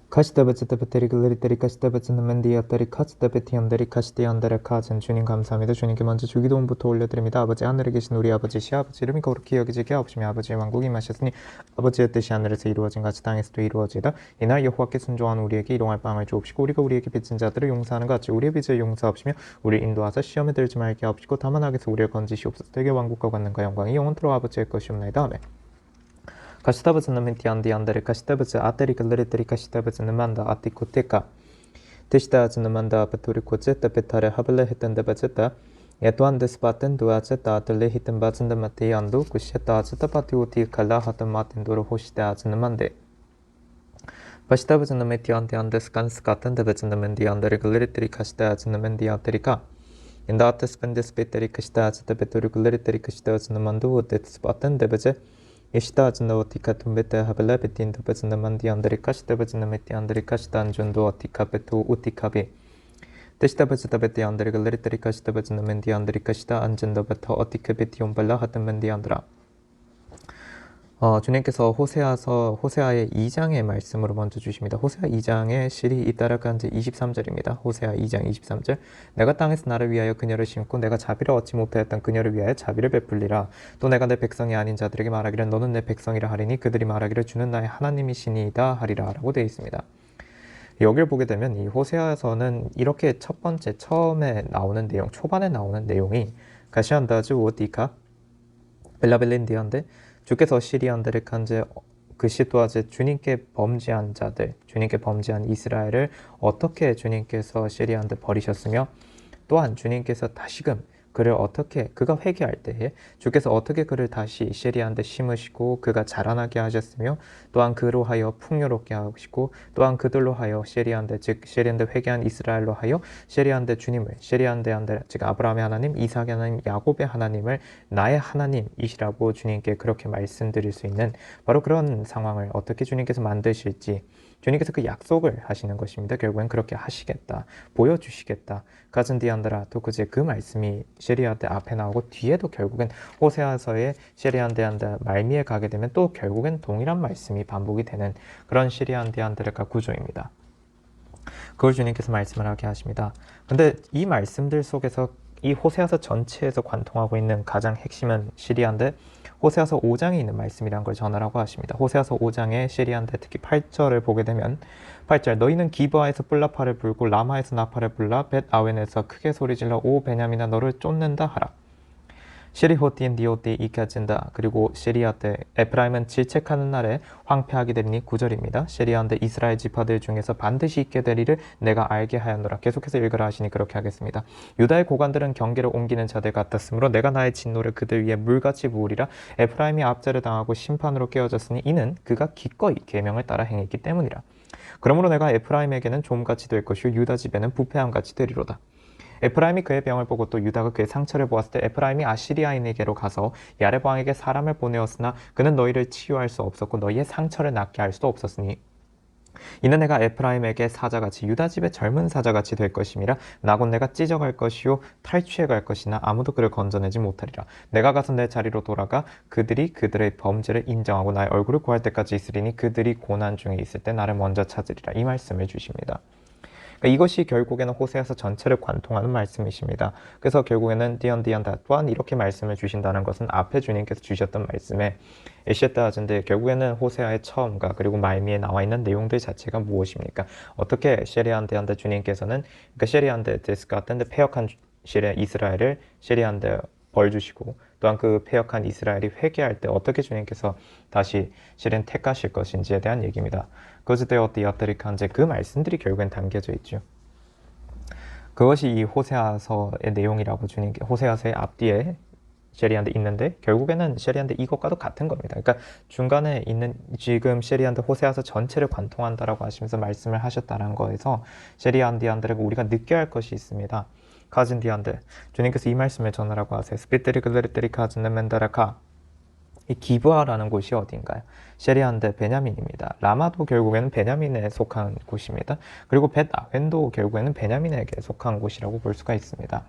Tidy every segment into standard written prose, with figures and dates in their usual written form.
카시다바츠다바테리 글리테리 카시다바츠는 맨디아따리 카츠다베티언데리 카시디안데레 카zen 주님 감사합니다. 주님께 먼저 주기도문부터 올려드립니다. 아버지 하늘에 계신 우리 아버지 시아버지 이름이 거룩히 여기지게 하옵시며 아버지의 왕국이 임하셨으니 아버지의 뜻이 하늘에서 이루어진 같이 땅에서도 이루어지이다. 이날 여호와께 순종한 우리에게 일용할 빵을 주옵시고 우리가 우리에게 빚진 자들을 용서하는 것 같이 우리의 빚을 용서하옵시며 우리 인도하사 시험에 들지 말게 하옵시고 다만 악에서 우리를 건지시옵소서. 되게 왕국과 권능과 영광이 영원토록 아버지의 것이옵나이다. 아멘. Kaçtabızını mentiyandiyanları kaçtabızı ateri kılırıteri kaçtabızını manda atikutika. Tiştazını manda apaturi kucetta petare habale hitende bacetta. Yatuan despaten duacetta atele hitin bacında matiyandu kuşetta acetta pati uti kala hatın matinduru hoştazını mande. Baştabızını mentiyandiyandes kanskatın da bacında mendiyanları kılırıteri kaçtabızını mendiyanterika. Inda ates pendes peteri kaçtabızı peturi kılırıteri kaçtabızını mandu despaten de bacı. Ishtaazında otika tumbete habala betin tabazında mandiyanları kaçtabızında metiyanları kaçtan jundu otika betu utikabi. Deshtabızında betiyanları galerileri kaçtabızında mendiyanları kaçta anjunda betu otika betiyon bala hatın mendiyandıra. 주님께서 호세아의 2장의 말씀으로 먼저 주십니다. 호세아 2장의 실이 잇따라간 제 23절입니다. 호세아 2장 23절. 내가 땅에서 나를 위하여 그녀를 심고 내가 자비를 얻지 못하였던 그녀를 위하여 자비를 베풀리라. 또 내가 내 백성이 아닌 자들에게 말하기를 너는 내 백성이라 하리니 그들이 말하기를 주는 나의 하나님이시니이다 하리라 라고 되어 있습니다. 여기를 보게 되면 이 호세아에서는 이렇게 첫 번째 처음에 나오는 내용, 초반에 나오는 내용이 가시안다즈 오디카 벨라벨린디안데 주께서 시리안들을 간제 그 시도아제 주님께 범죄한 자들, 주님께 범죄한 이스라엘을 어떻게 주님께서 시리안들 버리셨으며 또한 주님께서 다시금 그를 어떻게 그가 회개할 때에 주께서 어떻게 그를 다시 시리안데 심으시고 그가 자라나게 하셨으며 또한 그로 하여 풍요롭게 하시고 또한 그들로 하여 시리안데 즉 시리안데 회개한 이스라엘로 하여 시리안데 주님을 시리안데 즉 아브라함의 하나님, 이삭의 하나님, 야곱의 하나님을 나의 하나님이시라고 주님께 그렇게 말씀드릴 수 있는 바로 그런 상황을 어떻게 주님께서 만드실지 주님께서 그 약속을 하시는 것입니다. 결국엔 그렇게 하시겠다, 보여주시겠다. 가즌디안드라 또 그제 그 말씀이 시리아데 앞에 나오고 뒤에도 결국엔 호세아서의 시리안데안드 말미에 가게 되면 또 결국엔 동일한 말씀이 반복이 되는 그런 시리안데안드르가 구조입니다. 그걸 주님께서 말씀을 하게 하십니다. 근데 이 말씀들 속에서 이 호세아서 전체에서 관통하고 있는 가장 핵심은 시리안데 호세아서 5장에 있는 말씀이란 걸 전하라고 하십니다. 호세아서 5장의 시리안데 특히 8절을 보게 되면 8절 너희는 기브아에서 뿔나파를 불고 라마에서 나팔을 불라 벳 아웬에서 크게 소리질러 오 베냐민아 너를 쫓는다 하라. 시리호띠엔 디오띠 이까진다. 그리고 시리아때 에프라임은 질책하는 날에 황폐하게 되리니 9절입니다. 시리아인데 이스라엘 지파들 중에서 반드시 있게 되리를 내가 알게 하였노라. 계속해서 읽으라 하시니 그렇게 하겠습니다. 유다의 고관들은 경계를 옮기는 자들 같았으므로 내가 나의 진노를 그들 위에 물같이 부으리라. 에프라임이 압제를 당하고 심판으로 깨어졌으니 이는 그가 기꺼이 계명을 따라 행했기 때문이라. 그러므로 내가 에프라임에게는 좀같이 될 것이요 유다 집에는 부패함같이 되리로다. 에프라임이 그의 병을 보고 또 유다가 그의 상처를 보았을 때 에프라임이 아시리아인에게로 가서 야렙 왕에게 사람을 보내었으나 그는 너희를 치유할 수 없었고 너희의 상처를 낫게 할 수도 없었으니 이는 내가 에프라임에게 사자같이 유다 집의 젊은 사자같이 될 것임이라. 나곧 내가 찢어갈 것이요 탈취해 갈 것이나 아무도 그를 건져내지 못하리라. 내가 가서 내 자리로 돌아가 그들이 그들의 범죄를 인정하고 나의 얼굴을 구할 때까지 있으리니 그들이 고난 중에 있을 때 나를 먼저 찾으리라. 이 말씀을 주십니다. 그러니까 이것이 결국에는 호세아서 전체를 관통하는 말씀이십니다. 그래서 결국에는 디언디안다 또한 이렇게 말씀을 주신다는 것은 앞에 주님께서 주셨던 말씀에 에시에타아즈인데 결국에는 호세아의 처음과 그리고 말미에 나와 있는 내용들 자체가 무엇입니까? 어떻게 셰리안데한테 주님께서는 그러니까 셰리안데 데스카텐데 폐역한 이스라엘을 셰리안데 벌 주시고 또한 그 폐역한 이스라엘이 회개할 때 어떻게 주님께서 다시 실은 택하실 것인지에 대한 얘기입니다. 거즈데어띠아테리칸제 그 말씀들이 결국엔 담겨져 있죠. 그것이 이 호세아서의 내용이라고 주님께 호세아서의 앞뒤에 셰리안데 있는데 결국에는 셰리안데 이것과도 같은 겁니다. 그러니까 중간에 있는 지금 셰리안데 호세아서 전체를 관통한다라고 하시면서 말씀을 하셨다는 거에서 셰리안디안들에게 우리가 느껴야 할 것이 있습니다. 카진디안데 주님께서 이 말씀을 전하라고 하세요. 스피테리 글레리테리 카진네 멘다라카 이 기브아라는 곳이 어딘가요? 셰리안데 베냐민입니다. 라마도 결국에는 베냐민에 속한 곳입니다. 그리고 벳아웬도 결국에는 베냐민에게 속한 곳이라고 볼 수가 있습니다.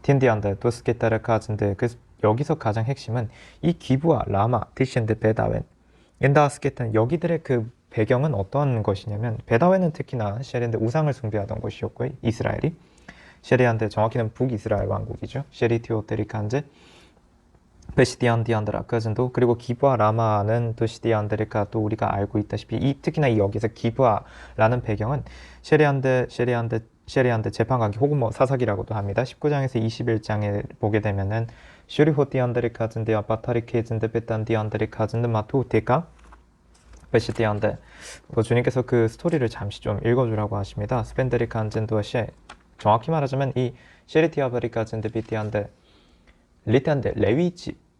틴디안데 도스케타르 카진데 여기서 가장 핵심은 이 기브아, 라마, 티신데 벳아웬 엔다스케트는 여기들의 그 배경은 어떤 것이냐면 베다웨는 특히나 셰리한테 우상을 숭배하던 곳이었고요. 이스라엘이 셰리한테 정확히는 북이스라엘 왕국이죠. 셰리티오테리칸제 베시디안디안드라 그전도 그리고 기브아 라마는 도시디안드리카 또 우리가 알고 있다시피 특히나 이 여기서 기브아라는 배경은 셰리안드 재판관계 혹은 뭐 사사기라고도 합니다. 19장에서 21장에 보게 되면은 슈리호디안드리카즌데 아바타리케즌데 베탄디안드리카즌데 마투테카 베시디안데 주님께서 그 스토리를 잠시 좀 읽어주라고 하십니다. 스펜데리칸젠도시 정확히 말하자면 이 셰리티아브리카젠데 비티안데 리테한테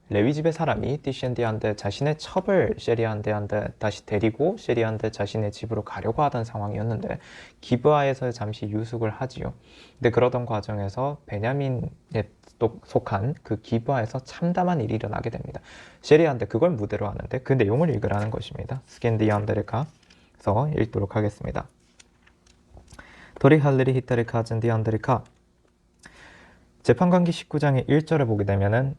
레위집의 사람이 티시엔디한테 자신의 첩을 셰리한테 다시 데리고 셰리한테 자신의 집으로 가려고 하던 상황이었는데 기브아에서 잠시 유숙을 하지요. 근데 그러던 과정에서 베냐민에 속한 그 기브아에서 참담한 일이 일어나게 됩니다. 셰리한테 그걸 무대로 하는데 그 내용을 읽으라는 것입니다. 스캔디안데리카에서 읽도록 하겠습니다. 도리할리리 히타리카 젠디안데리카 재판관기 19장의 1절을 보게 되면은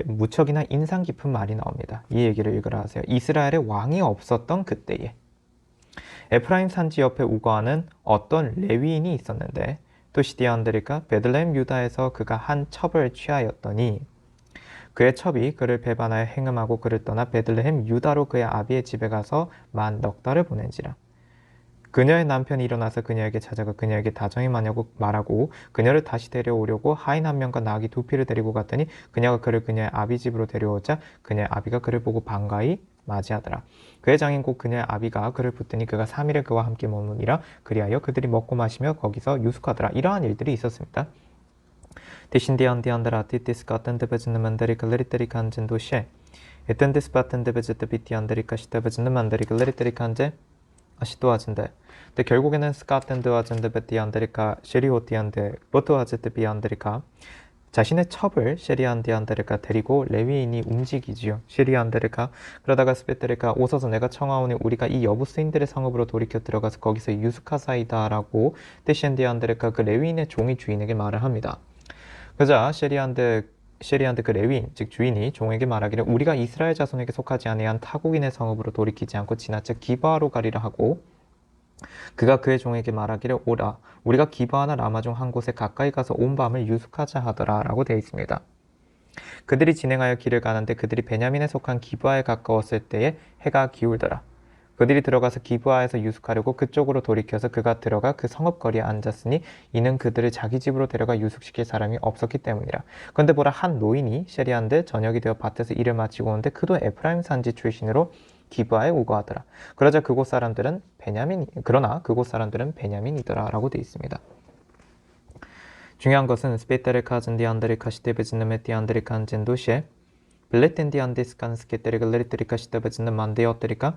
무척이나 인상 깊은 말이 나옵니다. 이 얘기를 읽으라 하세요. 이스라엘에 왕이 없었던 그때에 에프라임 산지 옆에 우거하는 어떤 레위인이 있었는데 도시디안드리카 베들레헴 유다에서 그가 한 첩을 취하였더니 그의 첩이 그를 배반하여 행음하고 그를 떠나 베들레헴 유다로 그의 아비의 집에 가서 만 넉 달을 보낸지라. 그녀의 남편이 일어나서 그녀에게 찾아가 그녀에게 다정히 마냐고 말하고 그녀를 다시 데려오려고 하인 한 명과 나귀 두 피를 데리고 갔더니 그녀가 그를 그녀의 아비 집으로 데려오자 그녀의 아비가 그를 보고 반가이 맞이하더라. 그의 장인 곧 그녀의 아비가 그를 붙더니 그가 3일을 그와 함께 머무니라. 그리하여 그들이 먹고 마시며 거기서 유숙하더라. 이러한 일들이 있었습니다. 디신디안디안드라 티티스카텐드베즈는 만데리 글레리테리 칸젠도시에 에텐디스바텐드베즈드 비티안데리카 시테베즈는 만데리 글레리테리 칸제 아시도아진데 근데 결국에는 스카텐드와젠드 베티안데리카 셰리오티안데 로트와제트 비안데리카 자신의 첩을 셰리안디안데리카 데리고 레위인이 움직이지요. 셰리안데리카 그러다가 스베테리카 오서서 내가 청하오니 우리가 이 여부스인들의 성읍으로 돌이켜 들어가서 거기서 유숙하사이다라고 테시엔디안데리카 그 레위인의 종이 주인에게 말을 합니다. 그자 셰리안데 그 레위인 즉 주인이 종에게 말하기를 우리가 이스라엘 자손에게 속하지 아니한 타국인의 성읍으로 돌이키지 않고 지나쳐 기브아로 가리라 하고 그가 그의 종에게 말하기를 오라 우리가 기브아나 라마 중 한 곳에 가까이 가서 온 밤을 유숙하자 하더라 라고 되어 있습니다. 그들이 진행하여 길을 가는데 그들이 베냐민에 속한 기브아에 가까웠을 때에 해가 기울더라. 그들이 들어가서 기브아에서 유숙하려고 그쪽으로 돌이켜서 그가 들어가 그 성읍거리에 앉았으니 이는 그들을 자기 집으로 데려가 유숙시킬 사람이 없었기 때문이라. 그런데 보라 한 노인이 셰리한데 저녁이 되어 밭에서 일을 마치고 오는데 그도 에프라임 산지 출신으로 기브아에 우거하더라. 그러나 그곳 사람들은 베냐민이더라 라고 되어 있습니다. 중요한 것은 스페테레카 젠디안데리카 시테베즈네메 디안데리칸 젠도시에 블레텐디안데스칸 스케테리글레리테리카 시테베즈네 만데어테리카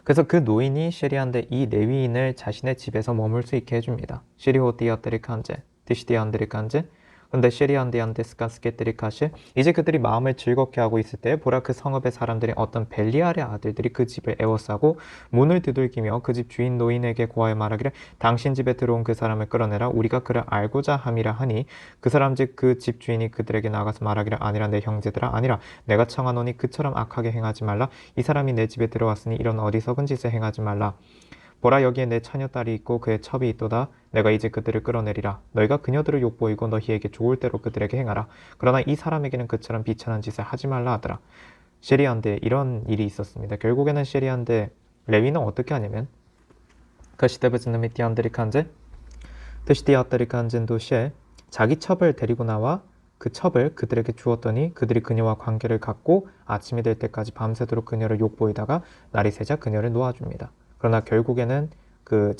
그래서 그 노인이 셰리한데 이 레위인을 자신의 집에서 머물 수 있게 해줍니다. 셰리호디아테리칸제, 디시디안데리칸제 근데 셰리안데안데스카스케테리카시 이제 그들이 마음을 즐겁게 하고 있을 때 보라 그 성읍의 사람들이 어떤 벨리알의 아들들이 그 집을 에워싸고 문을 두들기며 그 집 주인 노인에게 고하여 말하기를 당신 집에 들어온 그 사람을 끌어내라 우리가 그를 알고자 함이라 하니 그 사람 즉 그 집 주인이 그들에게 나가서 말하기를 아니라 내 형제들아 아니라 내가 청하노니 그처럼 악하게 행하지 말라 이 사람이 내 집에 들어왔으니 이런 어리석은 짓을 행하지 말라 보라 여기에 내 처녀딸이 있고 그의 첩이 있도다. 내가 이제 그들을 끌어내리라. 너희가 그녀들을 욕보이고 너희에게 좋을 대로 그들에게 행하라. 그러나 이 사람에게는 그처럼 비천한 짓을 하지 말라 하더라. 셰리한데 이런 일이 있었습니다. 결국에는 셰리한데 레위는 어떻게 하냐면 그시데베즈느미티안데리칸제 드시디아테리칸젠도시에 자기 첩을 데리고 나와 그 첩을 그들에게 주었더니 그들이 그녀와 관계를 갖고 아침이 될 때까지 밤새도록 그녀를 욕보이다가 날이 새자 그녀를 놓아줍니다. 그러나 결국에는 그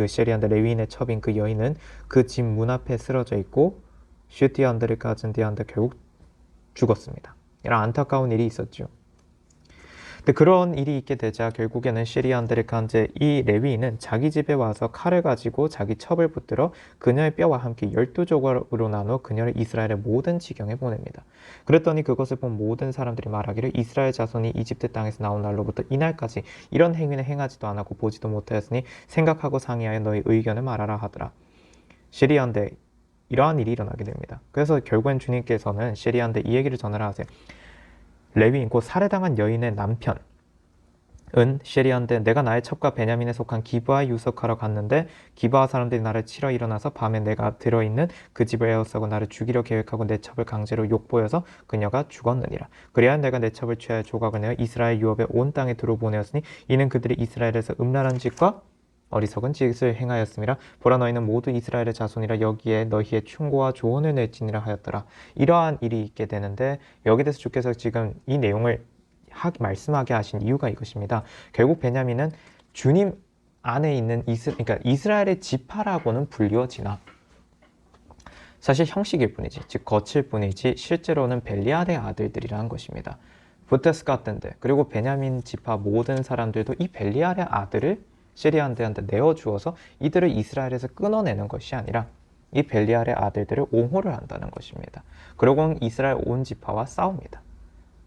셰리안데 레위인의 첩인 그 여인은 그 집 문 앞에 쓰러져 있고 슈티안데르카젠디안데 결국 죽었습니다. 이런 안타까운 일이 있었죠. 근데 그런 일이 있게 되자 결국에는 셰리안데르칸제 이 레위인은 자기 집에 와서 칼을 가지고 자기 첩을 붙들어 그녀의 뼈와 함께 12조각으로 나눠 그녀를 이스라엘의 모든 지경에 보냅니다. 그랬더니 그것을 본 모든 사람들이 말하기를 이스라엘 자손이 이집트 땅에서 나온 날로부터 이날까지 이런 행위는 행하지도 않았고 보지도 못하였으니 생각하고 상의하여 너희 의견을 말하라 하더라. 셰리안데 이러한 일이 일어나게 됩니다. 그래서 결국엔 주님께서는 셰리안데 이 얘기를 전하라 하세요. 레위인 곧 살해당한 여인의 남편 은 쉐리한테 내가 나의 첩과 베냐민에 속한 기브아에 유석하러 갔는데 기브아 사람들이 나를 치러 일어나서 밤에 내가 들어있는 그 집을 에워싸고 나를 죽이려 계획하고 내 첩을 강제로 욕보여서 그녀가 죽었느니라. 그래야 내가 내 첩을 취하여 조각을 내어 이스라엘 유업의 온 땅에 들어보내었으니 이는 그들이 이스라엘에서 음란한 짓과 어리석은 짓을 행하였음이라. 보라 너희는 모두 이스라엘의 자손이라 여기에 너희의 충고와 조언을 낼지니라 하였더라. 이러한 일이 있게 되는데 여기에 대해서 주께서 지금 이 내용을 말씀하게 하신 이유가 이것입니다. 결국 베냐민은 주님 안에 있는 그러니까 이스라엘의 지파라고는 불리워지나 사실 형식일 뿐이지, 즉 거칠 뿐이지 실제로는 벨리알의 아들들이라는 것입니다. 부테스 같은데 그리고 베냐민 지파 모든 사람들도 이 벨리알의 아들을 시리안들한테 내어주어서 이들을 이스라엘에서 끊어내는 것이 아니라 이 벨리알의 아들들을 옹호를 한다는 것입니다. 그리고 이스라엘 온 지파와 싸웁니다.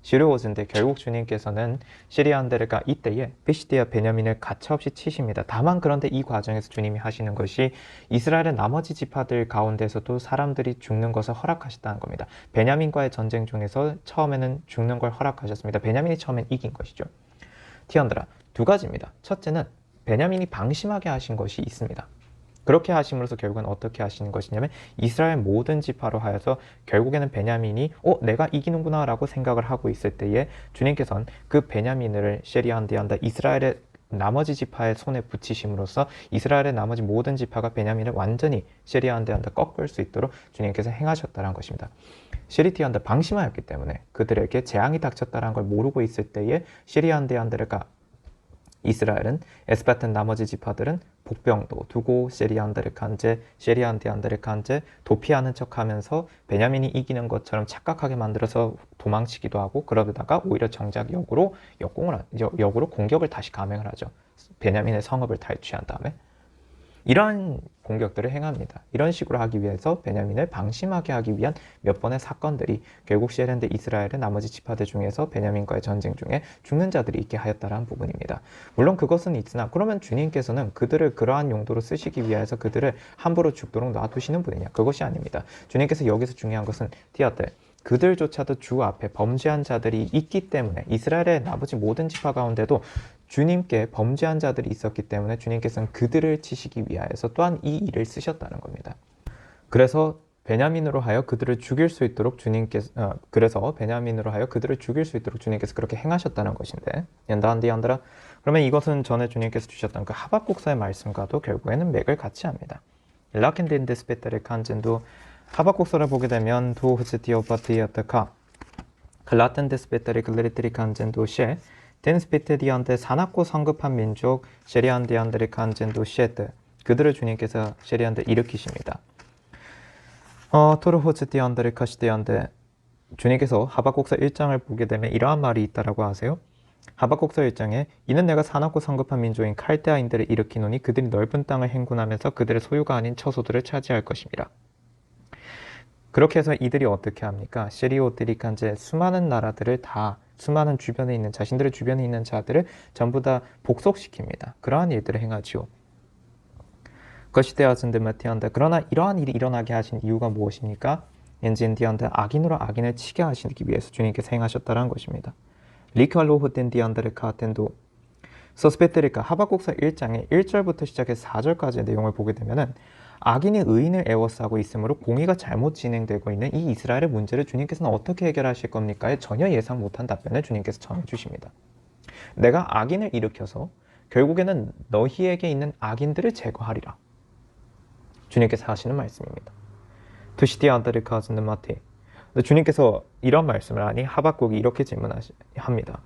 시르오즈인데 결국 주님께서는 시리안들과 이때에 피시디아 베냐민을 가차없이 치십니다. 다만 그런데 이 과정에서 주님이 하시는 것이 이스라엘의 나머지 지파들 가운데서도 사람들이 죽는 것을 허락하셨다는 겁니다. 베냐민과의 전쟁 중에서 처음에는 죽는 걸 허락하셨습니다. 베냐민이 처음엔 이긴 것이죠. 티언드라, 두 가지입니다. 첫째는 베냐민이 방심하게 하신 것이 있습니다. 그렇게 하심으로써 결국은 어떻게 하시는 것이냐면 이스라엘 모든 지파로 하여서 결국에는 베냐민이 내가 이기는구나 라고 생각을 하고 있을 때에 주님께서는 그 베냐민을 쉐리안디안다 이스라엘의 나머지 지파의 손에 붙이심으로써 이스라엘의 나머지 모든 지파가 베냐민을 완전히 쉐리안디안다 꺾을 수 있도록 주님께서 행하셨다는 것입니다. 쉐리티안다 방심하였기 때문에 그들에게 재앙이 닥쳤다는 걸 모르고 있을 때에 쉐리안디안들과 이스라엘은 에스바텐 나머지 지파들은 복병도 두고 쉐리안디안들을 간제 도피하는 척하면서 베냐민이 이기는 것처럼 착각하게 만들어서 도망치기도 하고 그러다가 오히려 정작 역으로 공격을 다시 감행을 하죠. 베냐민의 성읍을 탈취한 다음에 이러한 공격들을 행합니다. 이런 식으로 하기 위해서 베냐민을 방심하게 하기 위한 몇 번의 사건들이 결국 쉐렌드 이스라엘의 나머지 지파들 중에서 베냐민과의 전쟁 중에 죽는 자들이 있게 하였다는 부분입니다. 물론 그것은 있으나 그러면 주님께서는 그들을 그러한 용도로 쓰시기 위해서 그들을 함부로 죽도록 놔두시는 분이냐? 그것이 아닙니다. 주님께서 여기서 중요한 것은 티아테 그들조차도 주 앞에 범죄한 자들이 있기 때문에 이스라엘의 나머지 모든 지파 가운데도 주님께 범죄한 자들이 있었기 때문에 주님께서는 그들을 치시기 위하여서 또한 이 일을 쓰셨다는 겁니다. 그래서 베냐민으로 하여 그들을 죽일 수 있도록 주님께서 그렇게 행하셨다는 것인데 연다한디안드라 그러면 이것은 전에 주님께서 주셨던 그 하박국서의 말씀과도 결국에는 맥을 같이 합니다. 라켄덴데스페타르 칸젠도 하박국서를 보게 되면 도 흐스티오파티아타카 클라텐데스페타르 글레리트리 칸젠도 셰 덴스페테디안데 사납고 성급한 민족 쉐리안디안들의 간젠도 셰드 그들을 주님께서 쉐리안데 일으키십니다. 토르호츠디안들의 카시디안데 주님께서 하박국서 1장을 보게 되면 이러한 말이 있다라고 하세요. 하박국서 1장에 이는 내가 사납고 성급한 민족인 칼데아인들을 일으키노니 그들이 넓은 땅을 행군하면서 그들의 소유가 아닌 처소들을 차지할 것입니다. 그렇게 해서 이들이 어떻게 합니까? 시리오들이 간제 수많은 나라들을 다 수많은 주변에 있는 자신들의 주변에 있는 자들을 전부 다 복속시킵니다. 그러한 일들을 행하지요. 것이되어진드마티한다. 그러나 이러한 일이 일어나게 하신 이유가 무엇입니까? 엔진디한테 악인으로 악인을 치게 하시기 위해서 주님께서 행하셨다는 것입니다. 리컬로호텐디한다를 카텐도 서스페테리카 하박국서 1장의 1절부터 시작해서 4절까지의 내용을 보게 되면은 악인이 의인을 애워싸고 있으므로 공의가 잘못 진행되고 있는 이 이스라엘의 문제를 주님께서는 어떻게 해결하실 겁니까? 전혀 예상 못한 답변을 주님께서 전해주십니다. 내가 악인을 일으켜서 결국에는 너희에게 있는 악인들을 제거하리라. 주님께서 하시는 말씀입니다. 투시디아들을 가지는 마티. 주님께서 이런 말씀을 하니 하박국이 이렇게 질문합니다.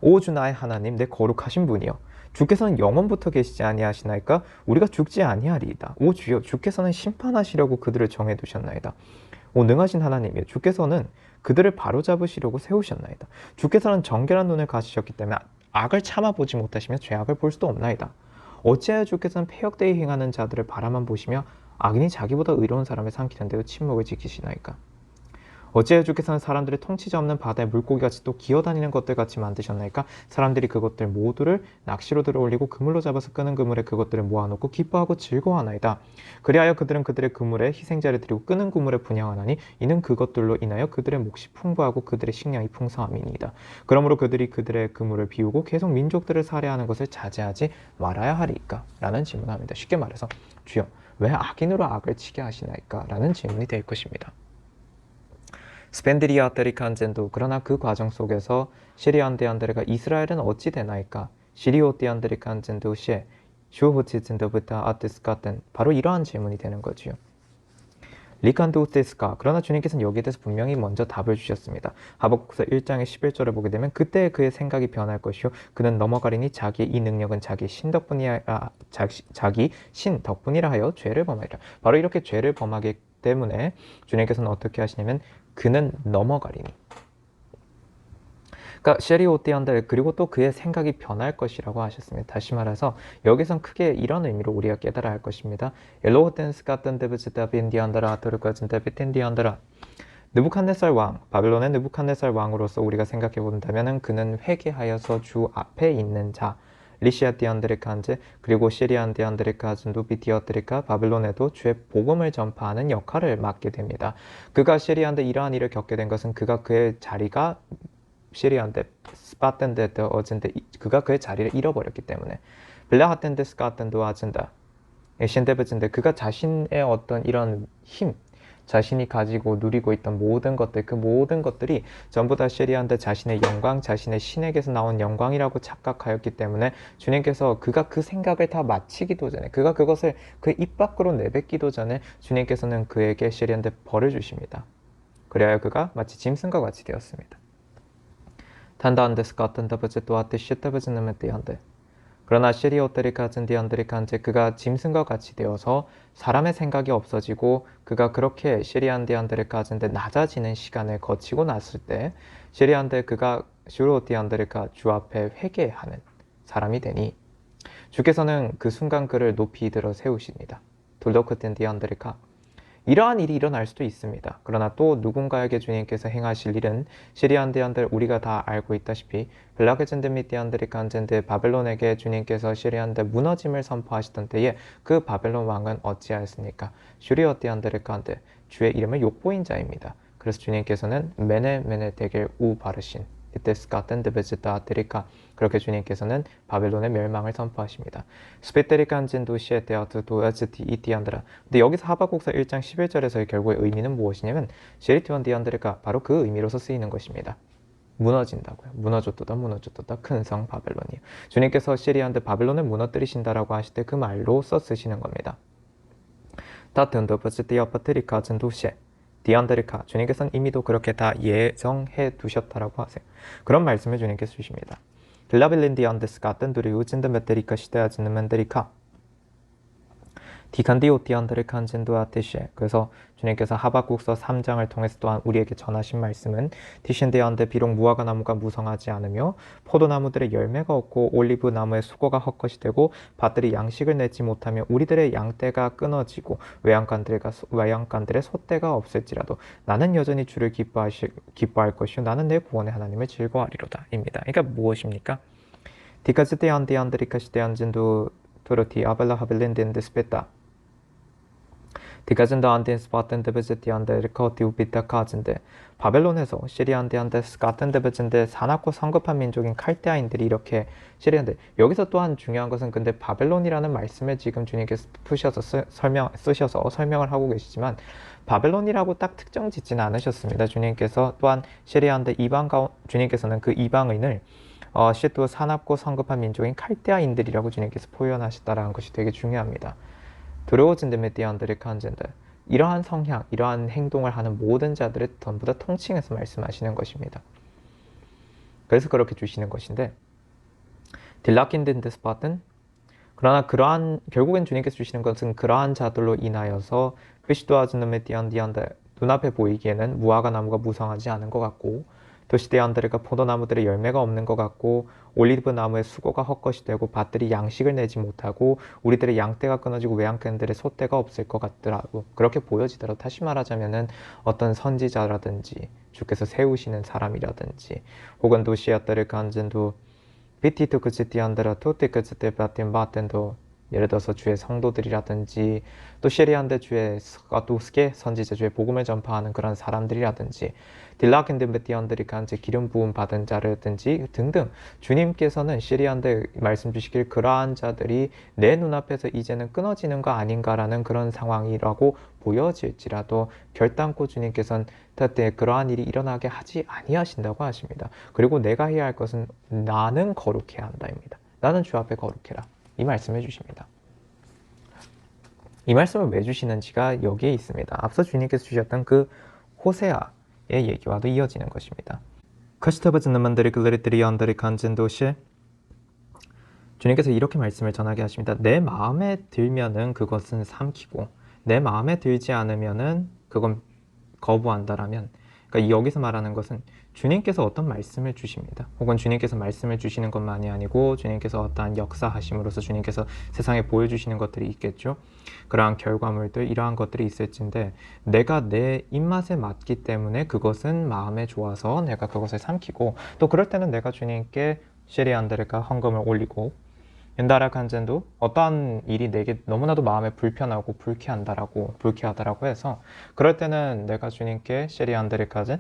오 주 나의 하나님 내 거룩하신 분이여 주께서는 영원부터 계시지 아니하시나이까? 우리가 죽지 아니하리이다. 오 주여 주께서는 심판하시려고 그들을 정해두셨나이다. 오 능하신 하나님이여 주께서는 그들을 바로잡으시려고 세우셨나이다. 주께서는 정결한 눈을 가지셨기 때문에 악을 참아보지 못하시며 죄악을 볼 수도 없나이다. 어찌하여 주께서는 패역되이 행하는 자들을 바라만 보시며 악인이 자기보다 의로운 사람을 삼키는 데도 침묵을 지키시나이까? 어찌하여 주께서는 사람들의 통치자 없는 바다의 물고기같이 또 기어다니는 것들같이 만드셨나이까? 사람들이 그것들 모두를 낚시로 들어올리고 그물로 잡아서 끄는 그물에 그것들을 모아놓고 기뻐하고 즐거워하나이다. 그리하여 그들은 그들의 그물에 희생자를 드리고 끄는 그물에 분향하나니 이는 그것들로 인하여 그들의 몫이 풍부하고 그들의 식량이 풍성함이니이다. 그러므로 그들이 그들의 그물을 비우고 계속 민족들을 살해하는 것을 자제하지 말아야 하리이까? 라는 질문을 합니다. 쉽게 말해서 주여 왜 악인으로 악을 치게 하시나이까? 라는 질문이 될 것입니다. 스펜드리아 데리칸젠도 그러나 그 과정 속에서 시리안데안데르가 이스라엘은 어찌 되나이까? 시리오띠안데리칸젠도 시에 슈호치젠도부터 아티스카텐 바로 이러한 질문이 되는 거지요. 리칸도테스카 그러나 주님께서는 여기에 대해서 분명히 먼저 답을 주셨습니다. 하박국서 1장의 11절을 보게 되면 그때 그의 생각이 변할 것이요 그는 넘어가리니 자기의 이 능력은 자기 신 덕분이라 하여 죄를 범하리라. 바로 이렇게 죄를 범하기 때문에 주님께서는 어떻게 하시냐면 그는 넘어가리니. 그러니까 셰리오띠안데 그리고 또 그의 생각이 변할 것이라고 하셨습니다. 다시 말해서 여기선 크게 이런 의미로 우리가 깨달아야 할 것입니다. 엘로호텐스 같은 데브츠다빈디안다라 아토르까진 데비텐디안다라 느부칸네살 왕, 바벨론의 느부칸네살 왕으로서 우리가 생각해 본다면 그는 회개하여서 주 앞에 있는 자 리시아띠안드레카한제 그리고 시리안디안드레카준도 비티어드레카 바벨론에도 주의 복음을 전파하는 역할을 맡게 됩니다. 그가 시리안데 이러한 일을 겪게 된 것은 그가 그의 자리가 시리안데 스파텐데 어젠데 그가 그의 자리를 잃어버렸기 때문에 블라하텐데 스카텐도 아젠다 신데베젠데 그가 자신의 어떤 이런 힘 자신이 가지고 누리고 있던 모든 것들 그 모든 것들이 전부 다 시리안데 자신의 영광 자신의 신에게서 나온 영광이라고 착각하였기 때문에 주님께서 그가 그 생각을 다 마치기도 전에 그가 그것을 그 입 밖으로 내뱉기도 전에 주님께서는 그에게 시리안데 벌을 주십니다. 그래야 그가 마치 짐승과 같이 되었습니다. 탄다안데스 같은 더버즈 또아트 시터버즈는메띠한데 그러나 시리오들이 가진 디안들이 간제 그가 짐승과 같이 되어서 사람의 생각이 없어지고 그가 그렇게 시리안디안들을 가진데 낮아지는 시간을 거치고 났을 때 시리안데 그가 슈로디안들이가 주 앞에 회개하는 사람이 되니 주께서는 그 순간 그를 높이 들어 세우십니다. 돌도크텐 디안들이가 이러한 일이 일어날 수도 있습니다. 그러나 또 누군가에게 주님께서 행하실 일은 시리안디안들 우리가 다 알고 있다시피 블라게젠드 미디안들이 간젠드 바벨론에게 주님께서 시리안데 무너짐을 선포하시던 때에 그 바벨론 왕은 어찌하였습니까? 슈리어디안들이 간데 주의 이름을 욕보인 자입니다. 그래서 주님께서는 메네 데겔 우 바르신 이때스카텐 데베즈다 데리카 그렇게 주님께서는 바벨론의 멸망을 선포하십니다. 스페테리칸진 도시에 데아트 도야즈티 이티안드라 근데 여기서 하박국서 1장 11절에서의 결국의 의미는 무엇이냐면 셰리티원 디안드레가 바로 그 의미로서 쓰이는 것입니다. 무너진다고요. 무너졌도다 큰 성 바벨론이요. 주님께서 시리안데 바벨론을 무너뜨리신다라고 하실 때 그 말로써 쓰시는 겁니다. 다튼더버즈티 아파트리카진 도시에 디안드리카 주님께서는 이미도 그렇게 다 예정해 두셨다라고 하세요. 그런 말씀을 주님께서 주십니다. 글라빌린 디안데스 같은 둘이 우진드 메테리카 시대아지는 맨데리카 디칸디오 디안드리칸 진도 아티시에 그래서 주님께서 하박국서 3장을 통해서 또한 우리에게 전하신 말씀은 디신디안데 비록 무화과 나무가 무성하지 않으며 포도나무들의 열매가 없고 올리브 나무의 수고가 헛것이 되고 밭들이 양식을 내지 못하며 우리들의 양떼가 끊어지고 외양간들의 소떼가 없을지라도 나는 여전히 주를 기뻐할 것이요 나는 내 구원의 하나님을 즐거워하리로다 입니다. 그러니까 무엇입니까? 디카즈디안디안드리카시데안 진도 토르티 아벨라 하벨렌덴데 스페타 디가젠더 안데스 바텐데베제티안데 리커티우비타카젠데 바벨론에서 시리안데안데 스카텐데베젠데 사납고 성급한 민족인 칼데아인들이 이렇게 시리안데 여기서 또한 중요한 것은 근데 바벨론이라는 말씀을 지금 주님께서 쓰셔서 설명을 하고 계시지만 바벨론이라고 딱 특정 짓지는 않으셨습니다. 주님께서 또한 시리안데 주님께서는 그 이방인을 또 사납고 성급한 민족인 칼데아인들이라고 주님께서 표현하셨다라는 것이 되게 중요합니다. 두려워진데 메띠안들이 칸젠데 이러한 성향, 이러한 행동을 하는 모든 자들을 전부 다 통칭해서 말씀하시는 것입니다. 그래서 그렇게 주시는 것인데 딜라킨덴데스파튼 그러나 결국엔 주님께서 주시는 것은 그러한 자들로 인하여서 피시도아즈는 메띠안디안데 눈앞에 보이기에는 무화과 나무가 무성하지 않은 것 같고 도시대안드레가 포도나무들의 열매가 없는 것 같고 올리브 나무의 수고가 헛것이 되고 밭들이 양식을 내지 못하고 우리들의 양떼가 끊어지고 외양간들의 소떼가 없을 것 같더라고. 그렇게 보여지더라도 다시 말하자면은 어떤 선지자라든지 주께서 세우시는 사람이라든지 혹은 도시아들의 간전도 비티토 그치티안드라 토티 그치테 바틴 바텐도 예를 들어서 주의 성도들이라든지 또 시리안데 주의 스카도스게 선지자 주의 복음을 전파하는 그런 사람들이라든지 딜라켄드베티언들이 간제 기름 부음 받은 자라든지 등등 주님께서는 시리안데 말씀 주시길 그러한 자들이 내 눈앞에서 이제는 끊어지는 거 아닌가라는 그런 상황이라고 보여질지라도 결단코 주님께서는 그때 그러한 일이 일어나게 하지 아니하신다고 하십니다. 그리고 내가 해야 할 것은 나는 거룩해야 한다입니다. 나는 주 앞에 거룩해라. 이 말씀해 주십니다. 이 말씀을 왜 주시는지가 여기에 있습니다. 앞서 주님께서 주셨던 그 호세아의 얘기와도 이어지는 것입니다. 카시타바즈나만들이 글레리들이 안들이 간젠도시 주님께서 이렇게 말씀을 전하게 하십니다. 내 마음에 들면은 그것은 삼키고 내 마음에 들지 않으면은 그건 거부한다라면 그러니까 여기서 말하는 것은 주님께서 어떤 말씀을 주십니다. 혹은 주님께서 말씀을 주시는 것만이 아니고 주님께서 어떠한 역사하심으로써 주님께서 세상에 보여주시는 것들이 있겠죠. 그러한 결과물들 이러한 것들이 있을진데 내가 내 입맛에 맞기 때문에 그것은 마음에 좋아서 내가 그것을 삼키고 또 그럴 때는 내가 주님께 시리안드레가 헌금을 올리고 엔다라 간젠도 어떠한 일이 내게 너무나도 마음에 불편하고 불쾌하다라고 해서 그럴 때는 내가 주님께 시리안드레까지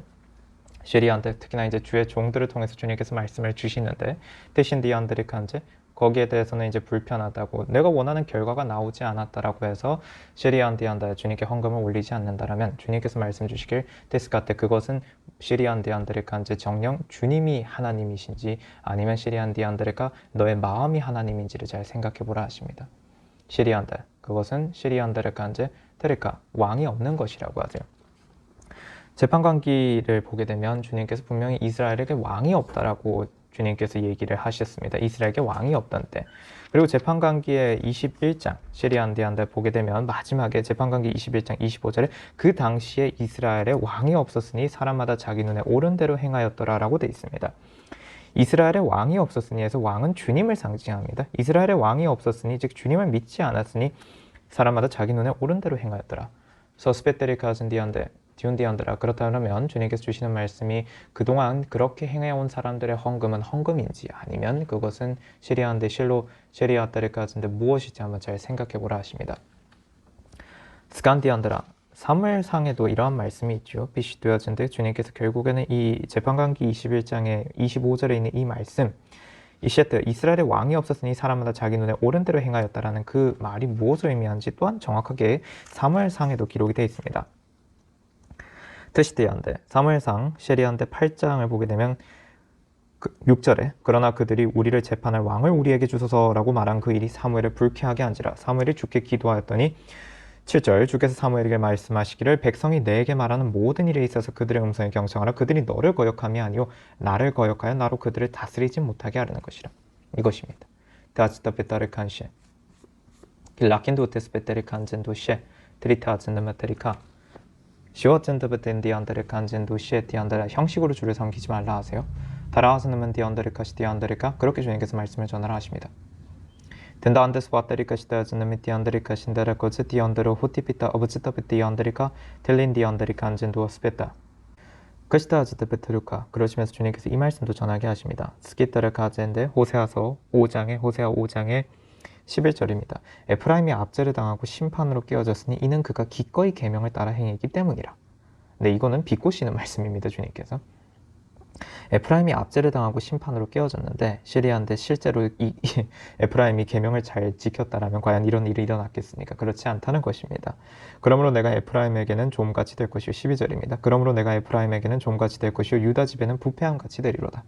시리안드 특히나 이제 주의 종들을 통해서 주님께서 말씀을 주시는데 대신 디안드레칸제 거기에 대해서는 이제 불편하다고 내가 원하는 결과가 나오지 않았다라고 해서 시리안디안다에 주님께 헌금을 올리지 않는다라면 주님께서 말씀 주시길 데스카테 그것은 시리안디안드레칸제 정령 주님이 하나님이신지 아니면 시리안디안드레가 너의 마음이 하나님인지를 잘 생각해 보라 하십니다. 시리안다 그것은 시리안드레칸제 테레카 왕이 없는 것이라고 하세요. 재판관기를 보게 되면 주님께서 분명히 이스라엘에게 왕이 없다라고 주님께서 얘기를 하셨습니다. 이스라엘에게 왕이 없던 때. 그리고 재판관기의 21장 시리안디안데 보게 되면 마지막에 재판관기 21장 25절에 그 당시에 이스라엘에 왕이 없었으니 사람마다 자기 눈에 옳은 대로 행하였더라라고 되어 있습니다. 이스라엘에 왕이 없었으니 해서 왕은 주님을 상징합니다. 이스라엘에 왕이 없었으니 즉 주님을 믿지 않았으니 사람마다 자기 눈에 옳은 대로 행하였더라. 서스페테리카즌디안데 디운디안드라 그렇다면 주님께서 주시는 말씀이 그동안 그렇게 행해온 사람들의 헌금은 헌금인지 아니면 그것은 시리안데 실로 시리아따르까지인데 무엇이지 한번 잘 생각해 보라 하십니다. 스간디안드라 사무엘상에도 이러한 말씀이 있죠. 비시되어진데 주님께서 결국에는 이 재판관기 21장의 25절에 있는 이 말씀 이셰트 이스라엘의 왕이 없었으니 사람마다 자기 눈에 옳은 대로 행하였다라는 그 말이 무엇을 의미하는지 또한 정확하게 사무엘상에도 기록이 되어 있습니다. 트시디안데 사무엘상 시리안데 8장을 보게 되면 6절에 그러나 그들이 우리를 재판할 왕을 우리에게 주소서라고 말한 그 일이 사무엘을 불쾌하게 한지라 사무엘이 주께 기도하였더니 7절 주께서 사무엘에게 말씀하시기를 백성이 내게 말하는 모든 일에 있어서 그들의 음성에 경청하라 그들이 너를 거역함이 아니요 나를 거역하여 나로 그들을 다스리지 못하게 하려는 것이라 이것입니다. 다스타베타르 칸셰 길라킨도 테스베테르 칸젠도 셰 드리타 젠드메테리카 시워젠드베텐디안데르 칸젠도 셰 디안데라 형식으로 주를 삼키지 말라 하세요. 다라하스는 디안데르카시 디안데르카 그렇게 주님께서 말씀을 전하라 하십니다. 된다 안데스 바테리카시다 즈네미 디안데리카신데라 거즈 디안데르 호티피타 어브츠타베 디안데리카 텔린 디안데리카 안젠도 스페타 그시다 즈테베트루카 그러시면서 주님께서 이 말씀도 전하게 하십니다. 스키타르 가젠데 호세아 5장의 11절입니다. 에프라임이 압제를 당하고 심판으로 깨어졌으니 이는 그가 기꺼이 계명을 따라 행했기 때문이라. 네, 이거는 비꼬시는 말씀입니다. 주님께서. 에프라임이 압제를 당하고 심판으로 깨어졌는데 시리아인데 실제로 에프라임이 계명을 잘 지켰다라면 과연 이런 일이 일어났겠습니까? 그렇지 않다는 것입니다. 그러므로 내가 에프라임에게는 좀같이 될 것이요 12절입니다. 그러므로 내가 에프라임에게는 좀같이 될 것이요 유다 집에는 부패함같이 되리로다.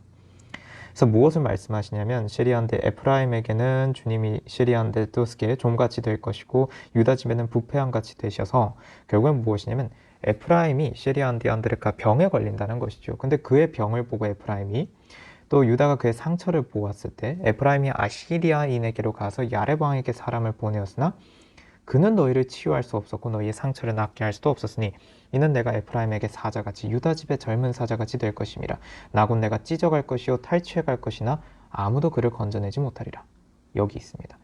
그래서 무엇을 말씀하시냐면 시리아인데 에프라임에게는 주님이 시리아인데 또스게 좀같이 될 것이고 유다 집에는 부패함같이 되셔서 결국엔 무엇이냐면 에프라임이 시리안디안드레가 병에 걸린다는 것이죠. 근데 그의 병을 보고 에프라임이 또 유다가 그의 상처를 보았을 때 에프라임이 아시리아인에게로 가서 야렙 왕에게 사람을 보내었으나 그는 너희를 치유할 수 없었고 너희의 상처를 낫게 할 수도 없었으니 이는 내가 에프라임에게 사자같이 유다 집의 젊은 사자같이 될 것임이라. 나곧 내가 찢어갈 것이요 탈취해갈 것이나 아무도 그를 건져내지 못하리라. 여기 있습니다.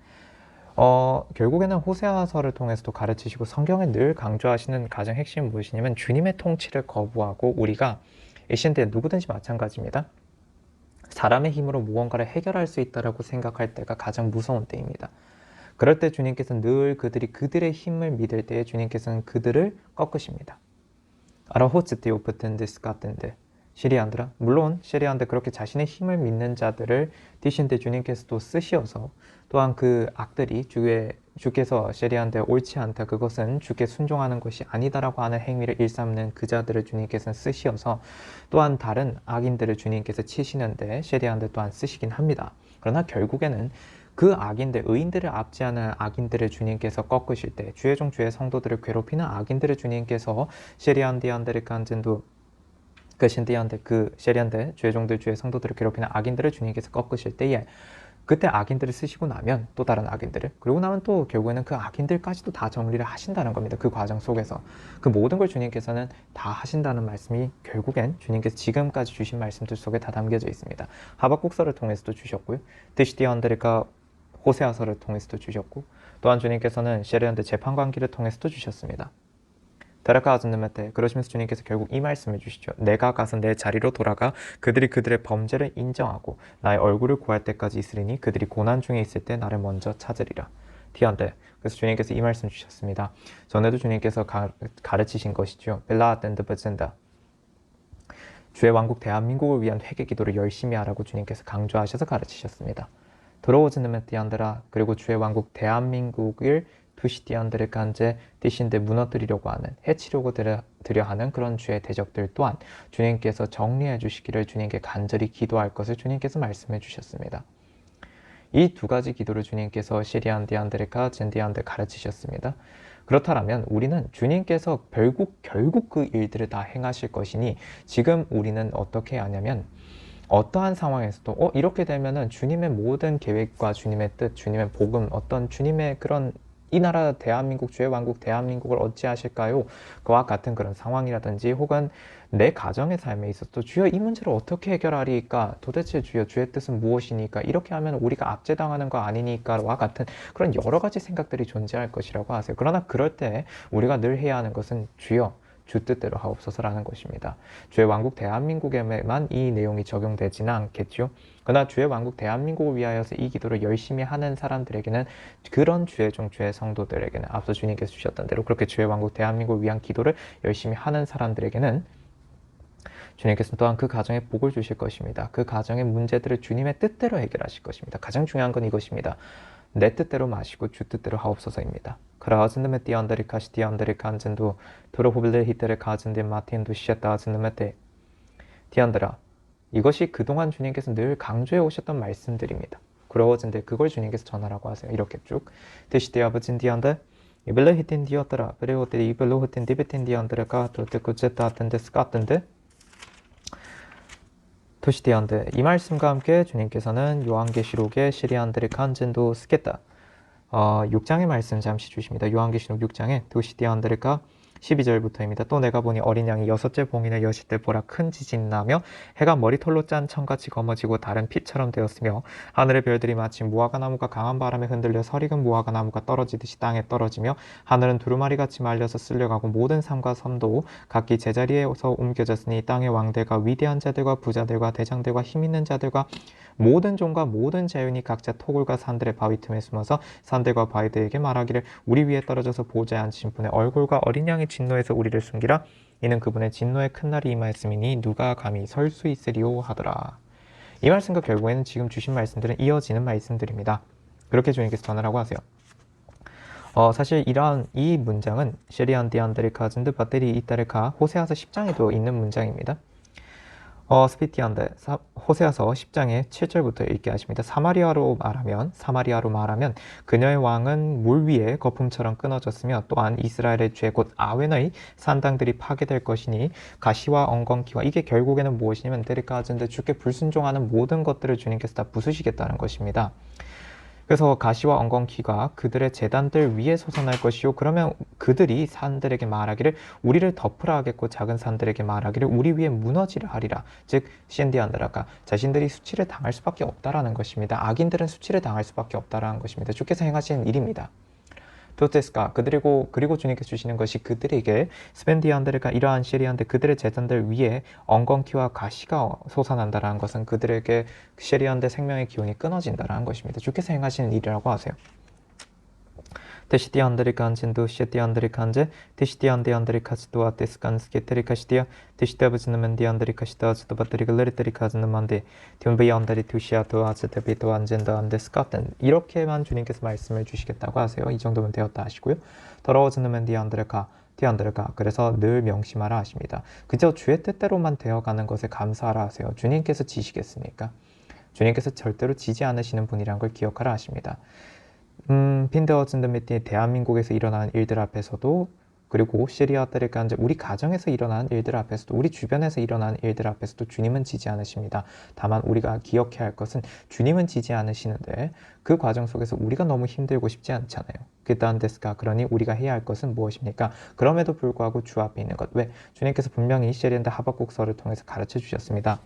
결국에는 호세아서를 통해서도 가르치시고 성경에 늘 강조하시는 가장 핵심은 무엇이냐면 주님의 통치를 거부하고 우리가 이 시대에 누구든지 마찬가지입니다. 사람의 힘으로 무언가를 해결할 수 있다고 생각할 때가 가장 무서운 때입니다. 그럴 때 주님께서는 늘 그들의 힘을 믿을 때에 주님께서는 그들을 꺾으십니다. 아라호츠티 오프텐데스 같은데 시리안드라, 물론 시리안드 그렇게 자신의 힘을 믿는 자들을 뛰신데 주님께서도 쓰시어서 또한 그 악들이 주께서 시리안드에 옳지 않다, 그것은 주께 순종하는 것이 아니다라고 하는 행위를 일삼는 그 자들을 주님께서는 쓰시어서 또한 다른 악인들을 주님께서 치시는데 시리안드 또한 쓰시긴 합니다. 그러나 결국에는 그 악인들, 의인들을 압제하는 악인들을 주님께서 꺾으실 때, 주의 종 주의 성도들을 괴롭히는 악인들을 주님께서 시리안디안데르 간젠도 그 시리안데 주의 종들 주의 성도들을 괴롭히는 악인들을 주님께서 꺾으실 때에 그때 악인들을 쓰시고 나면 또 다른 악인들을, 그러고 나면 또 결국에는 그 악인들까지도 다 정리를 하신다는 겁니다. 그 과정 속에서 그 모든 걸 주님께서는 다 하신다는 말씀이 결국엔 주님께서 지금까지 주신 말씀들 속에 다 담겨져 있습니다. 하박국서를 통해서도 주셨고요, 드시디언드리가 호세아서를 통해서도 주셨고, 또한 주님께서는 시리안데 재판관기를 통해서도 주셨습니다. 데라카아즈님한테 그러시면서 주님께서 결국 이 말씀을 주시죠. 내가 가서 내 자리로 돌아가 그들이 그들의 범죄를 인정하고 나의 얼굴을 구할 때까지 있으리니 그들이 고난 중에 있을 때 나를 먼저 찾으리라. 디안데, 그래서 주님께서 이 말씀 주셨습니다. 전에도 주님께서 가르치신 것이죠. 벨라아텐드 베젠다, 주의 왕국 대한민국을 위한 회개 기도를 열심히 하라고 주님께서 강조하셔서 가르치셨습니다. 들어오즈는 디안드라, 그리고 주의 왕국 대한민국을 투시디안들의 간제 뛰신데 무너뜨리려고 하는, 해치려고 들여 하는 그런 주의 대적들 또한 주님께서 정리해 주시기를 주님께 간절히 기도할 것을 주님께서 말씀해 주셨습니다. 이 두 가지 기도를 주님께서 시리안디안드레카 젠디안드 가르치셨습니다. 그렇다면 우리는 주님께서 결국 그 일들을 다 행하실 것이니 지금 우리는 어떻게 해야 하냐면 어떠한 상황에서도 이렇게 되면은 주님의 모든 계획과 주님의 뜻, 주님의 복음, 어떤 주님의 그런 이 나라 대한민국, 주의 왕국 대한민국을 어찌하실까요? 그와 같은 그런 상황이라든지 혹은 내 가정의 삶에 있어서 주여 이 문제를 어떻게 해결하리까? 도대체 주여 주의 뜻은 무엇이니까? 이렇게 하면 우리가 압제당하는 거 아니니까?와 같은 그런 여러 가지 생각들이 존재할 것이라고 하세요. 그러나 그럴 때 우리가 늘 해야 하는 것은 주여 주 뜻대로 하옵소서라는 것입니다. 주의 왕국 대한민국에만 이 내용이 적용되지는 않겠죠. 그러나 주의 왕국 대한민국을 위하여서 이 기도를 열심히 하는 사람들에게는, 그런 주의 종 주의 성도들에게는 앞서 주님께서 주셨던 대로 그렇게 주의 왕국 대한민국을 위한 기도를 열심히 하는 사람들에게는 주님께서는 또한 그 가정에 복을 주실 것입니다. 그 가정의 문제들을 주님의 뜻대로 해결하실 것입니다. 가장 중요한 건 이것입니다. 내 뜻대로 마시고 주 뜻대로 하옵소서입니다. 그라즈는메 띠안드리 카시티 안드리 간젠도 도로호빌레 히테레 가젠데 마틴도 시에따 아즈는메테 디안드라, 이것이 그동안 주님께서 늘 강조해 오셨던 말씀들입니다. 그러어진데 그걸 주님께서 전하라고 하세요. 이렇게 쭉 드시디 아버진 디안데 이벨레 히틴 디었더라 베레오테 이벨로 히틴 디베틴 디안드레가 도테쿠제따 아텐데스 같던데 토시디안드, 이 말씀과 함께 주님께서는 요한계시록의 시리안드레 칸젠도 스겠다 6장의 말씀 잠시 주십니다. 요한계시록 6장에 도시디안드레가 12절부터입니다. 또 내가 보니 어린 양이 6째 봉인을 여실 때 보라 큰 지진이 나며 해가 머리털로 짠 청같이 검어지고 달은 pit처럼 되었으며 하늘의 별들이 마치 무화과나무가 강한 바람에 흔들려 설익은 무화과나무가 떨어지듯이 땅에 떨어지며 하늘은 두루마리같이 말려서 쓸려가고 모든 산과 섬도 각기 제자리에서 옮겨졌으니 땅의 왕들과 위대한 자들과 부자들과 대장들과 힘있는 자들과 모든 종과 모든 자연이 각자 토굴과 산들의 바위 틈에 숨어서 산들과 바위들에게 말하기를 우리 위에 떨어져서 보좌에 앉으신 분의 얼굴과 어린 양의 진노에서 우리를 숨기라. 이는 그분의 진노의 큰 날이 임하였음이니 누가 감히 설 수 있으리오 하더라. 이 말씀과 결국에는 지금 주신 말씀들은 이어지는 말씀들입니다. 그렇게 주님께서 전하라고 하세요. 사실 이 문장은 시리안 디안드레카 즌드 바테리 이타레카 호세아서 10장에도 있는 문장입니다. 스피티안데 호세아서 10장의 7절부터 읽게 하십니다. 사마리아로 말하면 그녀의 왕은 물 위에 거품처럼 끊어졌으며 또한 이스라엘의 죄 곧 아웬의 산당들이 파괴될 것이니 가시와 엉겅퀴와, 이게 결국에는 무엇이냐면 데리카아즈인데 주께 불순종하는 모든 것들을 주님께서 다 부수시겠다는 것입니다. 그래서 가시와 엉겅퀴가 그들의 재단들 위에 솟아날 것이요. 그러면 그들이 산들에게 말하기를 우리를 덮으라 하겠고 작은 산들에게 말하기를 우리 위에 무너지라 하리라. 즉 신디안드라가 자신들이 수치를 당할 수밖에 없다라는 것입니다. 악인들은 수치를 당할 수밖에 없다라는 것입니다. 주께서 행하시는 일입니다. 도테스가 그리고 주님께서 주시는 것이 그들에게 스펜디안들과 이러한 시리안들 그들의 재단들 위에 엉겅퀴와 가시가 솟아난다라는 것은 그들에게 시리안들 생명의 기운이 끊어진다라는 것입니다. 주께서 행하시는 일이라고 하세요. Teshtiandri kanjindu shetiandri kanje, teshtiandri kastoa teskansketri kastia, teshtabuznamandiandri kastazto batrigalritri kaznamande, tion비andri tu시아토 아즈테비토 안젠더 안데스카텐. 이렇게만 주님께서 말씀을 주시겠다고 하세요. 이 정도면 되었다 하시고요. 더러워즈나만디안드레카 디안드레가 그래서 늘 명심하라 하십니다. 그저 주의 뜻대로만 되어가는 것에 감사하라 하세요. 주님께서 지시겠습니까? 주님께서 절대로 지지 않으시는 분이란 걸 기억하라 하십니다. 핀데어즌드미티 대한민국에서 일어나는 일들 앞에서도 그리고 시리아들과 우리 가정에서 일어나는 일들 앞에서도 우리 주변에서 일어나는 일들 앞에서도 주님은 지지 않으십니다. 다만 우리가 기억해야 할 것은 주님은 지지 않으시는데 그 과정 속에서 우리가 너무 힘들고 싶지 않잖아요. 그딴데스가 그러니 우리가 해야 할 것은 무엇입니까? 그럼에도 불구하고 주 앞에 있는 것. 왜? 주님께서 분명히 시리안드 하박국서를 통해서 가르쳐 주셨습니다.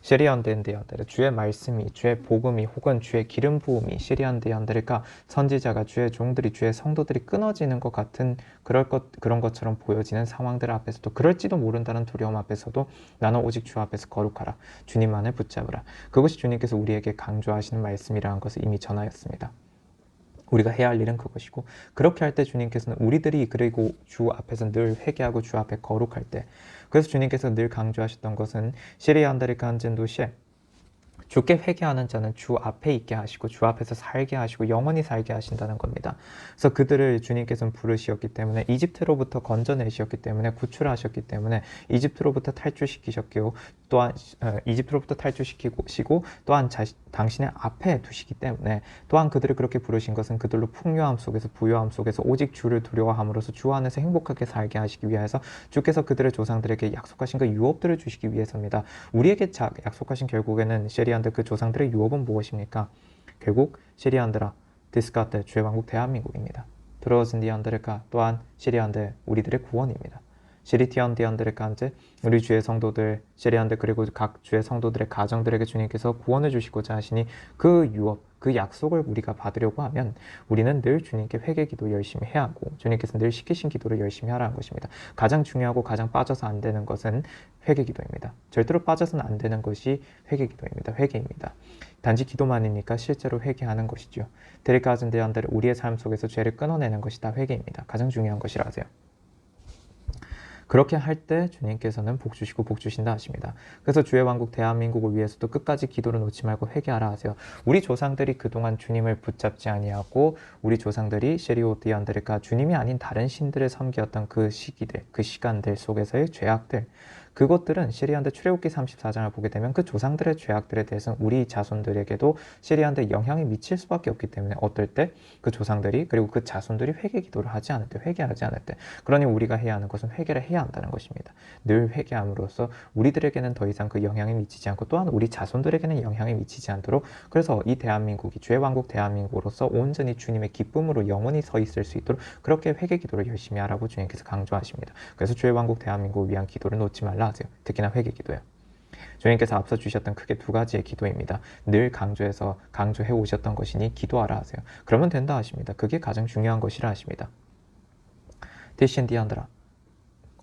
시리안데안데안데 주의 말씀이 주의 복음이 혹은 주의 기름 부음이 시리안데안데가 선지자가 주의 종들이 주의 성도들이 끊어지는 것 같은 그런 것처럼 보여지는 상황들 앞에서도 그럴지도 모른다는 두려움 앞에서도 나는 오직 주 앞에서 거룩하라. 주님만을 붙잡으라. 그것이 주님께서 우리에게 강조하시는 말씀이라는 것을 이미 전하였습니다. 우리가 해야 할 일은 그것이고 그렇게 할 때 주님께서는 우리들이 그리고 주 앞에서 늘 회개하고 주 앞에 거룩할 때 그래서 주님께서 늘 강조하셨던 것은 시리안다리카 한젠도시에 주께 회개하는 자는 주 앞에 있게 하시고 주 앞에서 살게 하시고 영원히 살게 하신다는 겁니다. 그래서 그들을 주님께서는 부르시었기 때문에 이집트로부터 건져내셨기 때문에 구출하셨기 때문에 이집트로부터 탈출시키셨고 또한 이집트로부터 탈출시키고 또한 당신의 앞에 두시기 때문에 또한 그들을 그렇게 부르신 것은 그들로 풍요함 속에서 부요함 속에서 오직 주를 두려워함으로써 주 안에서 행복하게 살게 하시기 위해서 주께서 그들의 조상들에게 약속하신 그 유업들을 주시기 위해서입니다. 우리에게 약속하신 결국에는 시리안들 그 조상들의 유업은 무엇입니까? 결국 시리안드라 디스카테 주의 왕국 대한민국입니다. 드로즈디안드레카 또한 시리안들 우리들의 구원입니다. 시리티안디안드레카 이제 우리 주의 성도들 시리안들 그리고 각 주의 성도들의 가정들에게 주님께서 구원을 주시고자 하시니 그 유업 그 약속을 우리가 받으려고 하면 우리는 늘 주님께 회개기도 열심히 해야 하고 주님께서 늘 시키신 기도를 열심히 하라는 것입니다. 가장 중요하고 가장 빠져서 안 되는 것은 회개기도입니다. 절대로 빠져서는 안 되는 것이 회개기도입니다. 회개입니다. 단지 기도만이니까 실제로 회개하는 것이죠. 데리카즈는 대한들 우리의 삶 속에서 죄를 끊어내는 것이 다 회개입니다. 가장 중요한 것이라 하세요. 그렇게 할 때 주님께서는 복 주시고 복 주신다 하십니다. 그래서 주의 왕국 대한민국을 위해서도 끝까지 기도를 놓지 말고 회개하라 하세요. 우리 조상들이 그동안 주님을 붙잡지 아니하고 우리 조상들이 시리오디안들과 주님이 아닌 다른 신들을 섬겼던 그 시기들, 그 시간들 속에서의 죄악들 그것들은 시리안드 출애굽기 34장을 보게 되면 그 조상들의 죄악들에 대해서는 우리 자손들에게도 시리안드에 영향이 미칠 수밖에 없기 때문에 어떨 때 그 조상들이 그리고 그 자손들이 회개 기도를 하지 않을 때 회개하지 않을 때 그러니 우리가 해야 하는 것은 회개를 해야 한다는 것입니다. 늘 회개함으로써 우리들에게는 더 이상 그 영향이 미치지 않고 또한 우리 자손들에게는 영향이 미치지 않도록 그래서 이 대한민국이 주의 왕국 대한민국으로서 온전히 주님의 기쁨으로 영원히 서 있을 수 있도록 그렇게 회개 기도를 열심히 하라고 주님께서 강조하십니다. 그래서 주의 왕국 대한민국을 위한 기도를 놓지 말라 하세요. 특히나 회개 기도요. 주님께서 앞서 주셨던 크게 두 가지의 기도입니다. 늘 강조해 오셨던 것이니 기도하라 하세요. 그러면 된다 하십니다. 그게 가장 중요한 것이라 하십니다. 디신디안드라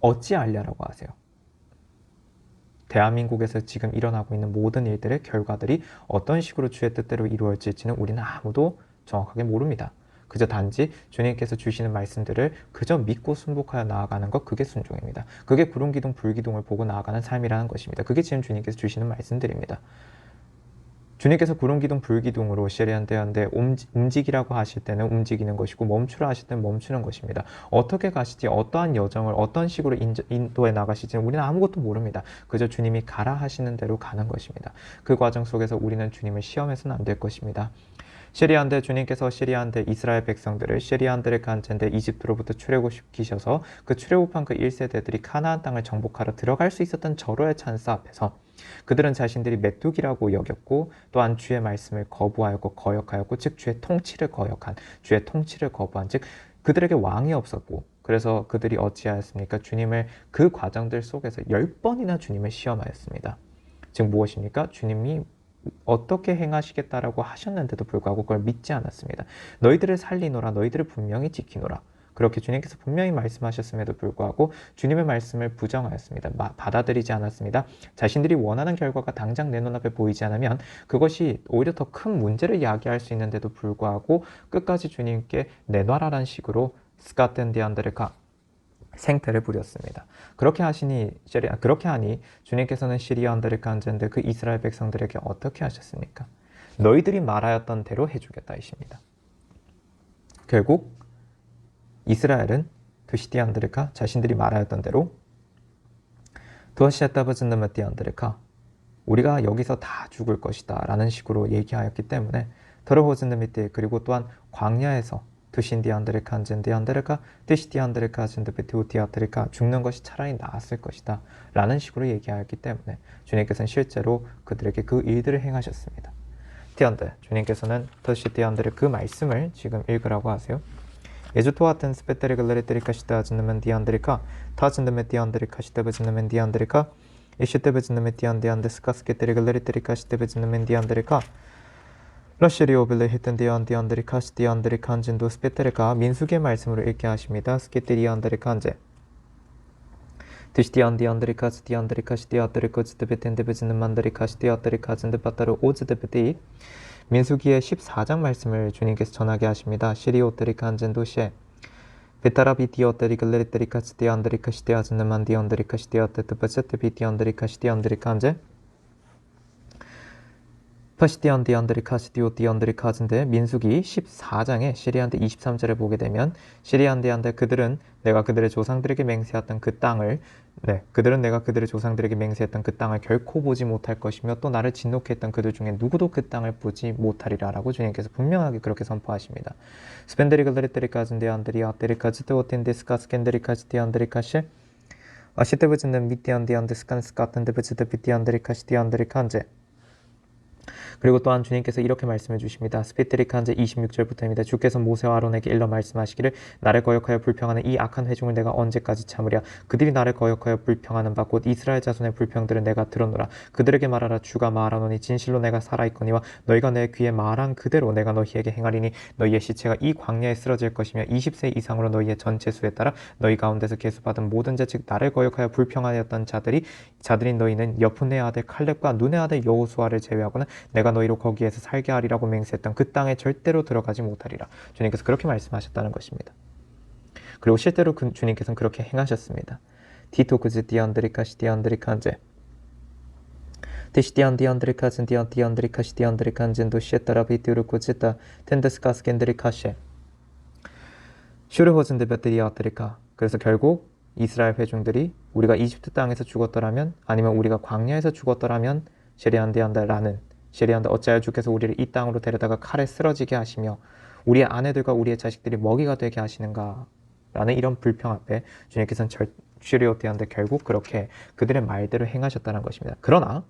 어찌 알냐라고 하세요. 대한민국에서 지금 일어나고 있는 모든 일들의 결과들이 어떤 식으로 주의 뜻대로 이루어질지는 우리는 아무도 정확하게 모릅니다. 그저 단지 주님께서 주시는 말씀들을 그저 믿고 순복하여 나아가는 것 그게 순종입니다. 그게 구름기둥 불기둥을 보고 나아가는 삶이라는 것입니다. 그게 지금 주님께서 주시는 말씀들입니다. 주님께서 구름기둥 불기둥으로 시리안데한데 움직이라고 하실 때는 움직이는 것이고 멈추라 하실 때는 멈추는 것입니다. 어떻게 가실지 어떠한 여정을 어떤 식으로 인도해 나가실지는 우리는 아무것도 모릅니다. 그저 주님이 가라 하시는 대로 가는 것입니다. 그 과정 속에서 우리는 주님을 시험해서는 안 될 것입니다. 시리안데 주님께서 시리안데 이스라엘 백성들을 시리안들의 간제인데 이집트로부터 출애굽시키셔서 그 출애굽한 그 1세대들이 가나안 땅을 정복하러 들어갈 수 있었던 절호의 찬스 앞에서 그들은 자신들이 메뚜기라고 여겼고 또한 주의 말씀을 거부하였고 거역하였고 즉 주의 통치를 거역한 주의 통치를 거부한 즉 그들에게 왕이 없었고 그래서 그들이 어찌하였습니까? 주님을 그 과정들 속에서 10번이나 주님을 시험하였습니다. 즉 무엇입니까? 주님이 어떻게 행하시겠다라고 하셨는데도 불구하고 그걸 믿지 않았습니다. 너희들을 살리노라 너희들을 분명히 지키노라. 그렇게 주님께서 분명히 말씀하셨음에도 불구하고 주님의 말씀을 부정하였습니다. 받아들이지 않았습니다. 자신들이 원하는 결과가 당장 내 눈앞에 보이지 않으면 그것이 오히려 더 큰 문제를 야기할 수 있는데도 불구하고 끝까지 주님께 내놔라라는 식으로 스카텐디안드레카 생태를 부렸습니다. 그렇게 하니 주님께서는 시리안들의 간제인데 그 이스라엘 백성들에게 어떻게 하셨습니까? 너희들이 말하였던 대로 해주겠다 이십니다. 결국 이스라엘은 드시디안드레카 자신들이 말하였던 대로 두아시아타바즈느메띠안드레카 우리가 여기서 다 죽을 것이다 라는 식으로 얘기하였기 때문에 더러호즈느미띠 그리고 또한 광야에서 드신디안드레카 안젠디안드레카 드시디안드레카 젠드베티오티아드레카 죽는 것이 차라리 나았을 것이다 라는 식으로 얘기하였기 때문에 주님께서는 실제로 그들에게 그 일들을 행하셨습니다. 티안드 주님께서는 드시디안드레 그 말씀을 지금 읽으라고 하세요. 예주토아튼 스페테리글레리테리카 시다즈느멘 디안드레카 타즈느메 디안드레카 시데베즈느멘 디안드레카 이시데베즈느메 디안데안데 스카스케테리글레리테리카 시데베즈느멘 디안드레카 러시리오빌레 히텐디안디안드레카 시디안드레카 안젠도 스페테레카 민수기의 말씀으로 읽게 하십니다. 스케테리안드레카 안제 드시디안디안드레카 시디안드레카 시디아드레카 지데베텐데베즈느만드레카 시디아드레카 젠데바타르 오즈데베티 민수기의 14장 말씀을 주님께서 전하게 하십니다. 시리오테리카 안젠도시에 베타라비디오테리글레리테리카 시디안드레카 시디아즈느만디안드레카 시디아테트베세테비디안드레카 시디안드레카 안제 파시디안디안드레카 시디오디안드레카 젠데 민수기 14장의 시리안데 23절을 보게 되면 시리안디안데 그들은 내가 그들의 조상들에게 맹세했던 그 땅을 그들은 내가 그들의 조상들에게 맹세했던 그 땅을 결코 보지 못할 것이며 또 나를 진노케 했던 그들 중에 누구도 그 땅을 보지 못하리라 라고 주님께서 분명하게 그렇게 선포하십니다. 스펜데리글레리테리카 젠데안드리아 테리카 지도오텐데스카 스캔데리카 지디안드레카 시 아시테브즈는 미티안디안데 스칸스카텐데브즈드 비티안드레카 시디안드레카 안제 그리고 또한 주님께서 이렇게 말씀해 주십니다. 스피트리칸제 26절부터입니다. 주께서 모세와 아론에게 일러 말씀하시기를 나를 거역하여 불평하는 이 악한 회중을 내가 언제까지 참으랴. 그들이 나를 거역하여 불평하는 바 곧 이스라엘 자손의 불평들을 내가 들어노라. 그들에게 말하라. 주가 말하노니 진실로 내가 살아있거니와 너희가 내 귀에 말한 그대로 내가 너희에게 행하리니 너희의 시체가 이 광야에 쓰러질 것이며 20세 이상으로 너희의 전체 수에 따라 너희 가운데서 계수받은 모든 자 즉 나를 거역하여 불평하였던 자들인 너희는 여푼의 아들 칼렙과 눈의 아들 여호수아를 제외하고는 내가 너희로 거기에서 살게 하리라고 맹세했던 그 땅에 절대로 들어가지 못하리라. 주님께서 그렇게 말씀하셨다는 것입니다. 그리고 실제로 주님께서는 그렇게 행하셨습니다. 티토 그즈 디안드리카시 디안드리칸제 데시디안 디안드리카젠 디안드리카시 디안드리칸젠도 시에따라비티우르코지타 텐데스카스겐드리카시 슈르호즌데 베트리아트리카 그래서 결국 이스라엘 회중들이 우리가 이집트 땅에서 죽었더라면 아니면 우리가 광야에서 죽었더라면 시리안디안다라는 시리안다 어찌하여 주께서 우리를 이 땅으로 데려다가 칼에 쓰러지게 하시며 우리의 아내들과 우리의 자식들이 먹이가 되게 하시는가 라는 이런 불평 앞에 주님께서는 슈리오테한테 결국 그렇게 그들의 말대로 행하셨다는 것입니다. 그러나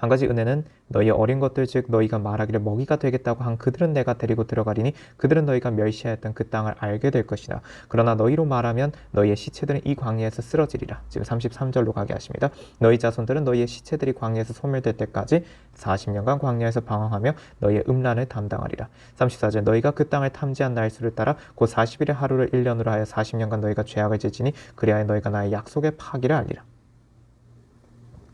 한 가지 은혜는 너희 어린 것들 즉 너희가 말하기를 먹이가 되겠다고 한 그들은 내가 데리고 들어가리니 그들은 너희가 멸시하였던 그 땅을 알게 될 것이다. 그러나 너희로 말하면 너희의 시체들은 이 광야에서 쓰러지리라. 지금 33절로 가게 하십니다. 너희 자손들은 너희의 시체들이 광야에서 소멸될 때까지 40년간 광야에서 방황하며 너희의 음란을 담당하리라. 34절 너희가 그 땅을 탐지한 날수를 따라 곧 40일의 하루를 1년으로 하여 40년간 너희가 죄악을 지지니 그리하여 너희가 나의 약속의 파기를 알리라.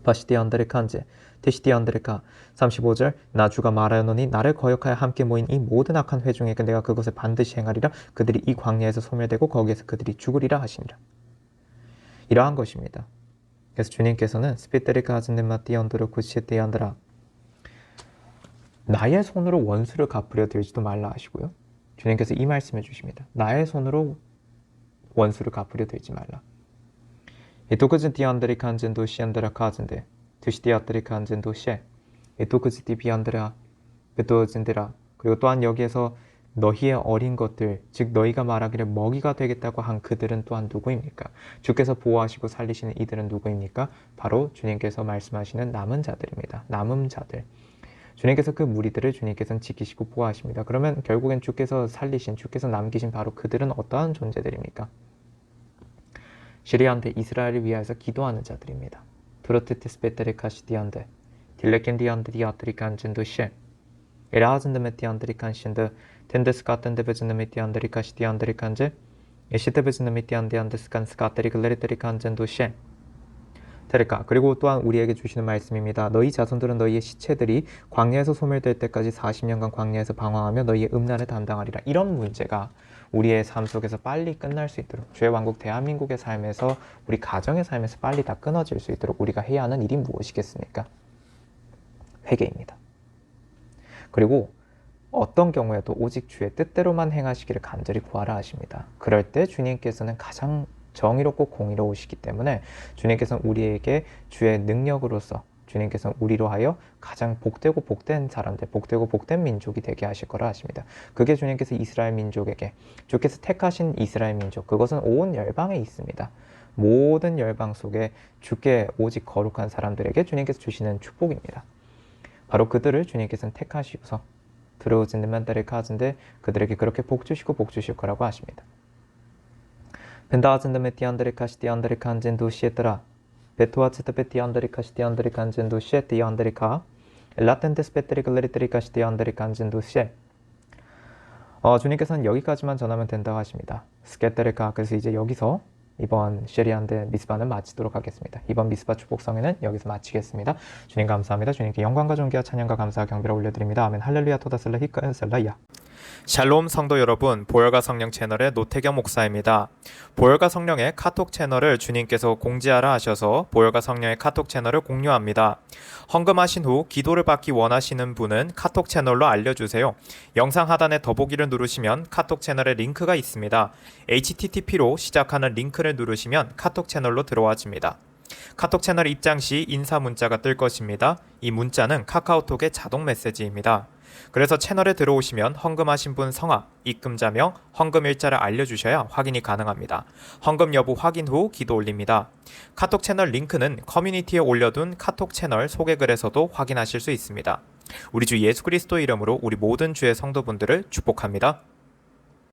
바시디안드레칸제 데시디안드레카 35절 나 주가 말하노니 나를 거역하여 함께 모인 이 모든 악한 회중에게 내가 그것을 반드시 행하리라. 그들이 이 광야에서 소멸되고 거기에서 그들이 죽으리라 하시니라. 이러한 것입니다. 그래서 주님께서는 스피테리카 하즈네마 띠언드로 구시에띠안드라 나의 손으로 원수를 갚으려 들지도 말라 하시고요. 주님께서 이 말씀해 주십니다. 나의 손으로 원수를 갚으려 들지 말라. 이토크즈 띠안드리카 안젠도 시안드라 카즌데 드시디아트리카 안젠도 셰 이토크즈 띠비안드라 베도진데라 그리고 또한 여기에서 너희의 어린 것들, 즉 너희가 말하기를 먹이가 되겠다고 한 그들은 또한 누구입니까? 주께서 보호하시고 살리시는 이들은 누구입니까? 바로 주님께서 말씀하시는 남은 자들입니다. 남은 자들. 주님께서 그 무리들을 주님께서는 지키시고 보호하십니다. 그러면 결국엔 주께서 살리신, 주께서 남기신 바로 그들은 어떠한 존재들입니까? 시리아한테 이스라엘을 위하여서 기도하는 자들입니다. 두로트티 스페테르 카시디안데 딜레켄디안데 디아트리칸젠도 셰 에라하즌데 메티안드리칸신데 텐데스카텐데 베즈네 메티안드리카시디안드리칸제 에시테 베즈네 메티안디안데스칸스카테리 글레리테리칸젠도 셰 테르카. 그리고 또한 우리에게 주시는 말씀입니다. 너희 자손들은 너희의 시체들이 광야에서 소멸될 때까지 40년간 광야에서 방황하며 너희의 음란을 담당하리라. 이런 문제가 우리의 삶 속에서 빨리 끝날 수 있도록, 주의 왕국 대한민국의 삶에서, 우리 가정의 삶에서 빨리 다 끊어질 수 있도록 우리가 해야 하는 일이 무엇이겠습니까? 회개입니다. 그리고 어떤 경우에도 오직 주의 뜻대로만 행하시기를 간절히 구하라 하십니다. 그럴 때 주님께서는 가장 정의롭고 공의로우시기 때문에 주님께서는 우리에게 주의 능력으로서 주님께서는 우리로 하여 가장 복되고 복된 사람들, 복되고 복된 민족이 되게 하실 거라 하십니다. 그게 주님께서 이스라엘 민족에게, 주께서 택하신 이스라엘 민족, 그것은 온 열방에 있습니다. 모든 열방 속에 주께 오직 거룩한 사람들에게 주님께서 주시는 축복입니다. 바로 그들을 주님께서는 택하시고서 들어오진 만다를 가진데 그들에게 그렇게 복 주시고 복 주실 거라고 하십니다. 벤다하진데 메티안드리 카시디안드리 칸젠도 시에트라 베토아치타 베티안드리 카시디안드리 칸젠도 시에티안드리카 라텐데스 베트리 글레리테리 카시디안드리 칸젠도 시에 주님께서는 여기까지만 전하면 된다고 하십니다. 스케테르카. 그래서 이제 여기서 이번 쉐리안데 미스바는 마치도록 하겠습니다. 이번 미스바 축복성회는 여기서 마치겠습니다. 주님 감사합니다. 주님께 영광과 존귀와 찬양과 감사와 경배를 올려드립니다. 아멘. 할렐루야 토다셀라 히카엔 셀라야. 샬롬 성도 여러분, 보혈과 성령 채널의 노태경 목사입니다. 보혈과 성령의 카톡 채널을 주님께서 공지하라 하셔서 보혈과 성령의 카톡 채널을 공유합니다. 헌금하신 후 기도를 받기 원하시는 분은 카톡 채널로 알려주세요. 영상 하단에 더보기를 누르시면 카톡 채널의 링크가 있습니다. http로 시작하는 링크를 누르시면 카톡 채널로 들어와집니다. 카톡 채널 입장 시 인사 문자가 뜰 것입니다. 이 문자는 카카오톡의 자동 메시지입니다. 그래서 채널에 들어오시면 헌금하신 분 성함, 입금자명, 헌금일자를 알려주셔야 확인이 가능합니다. 헌금 여부 확인 후 기도 올립니다. 카톡 채널 링크는 커뮤니티에 올려둔 카톡 채널 소개글에서도 확인하실 수 있습니다. 우리 주 예수 그리스도 이름으로 우리 모든 주의 성도분들을 축복합니다.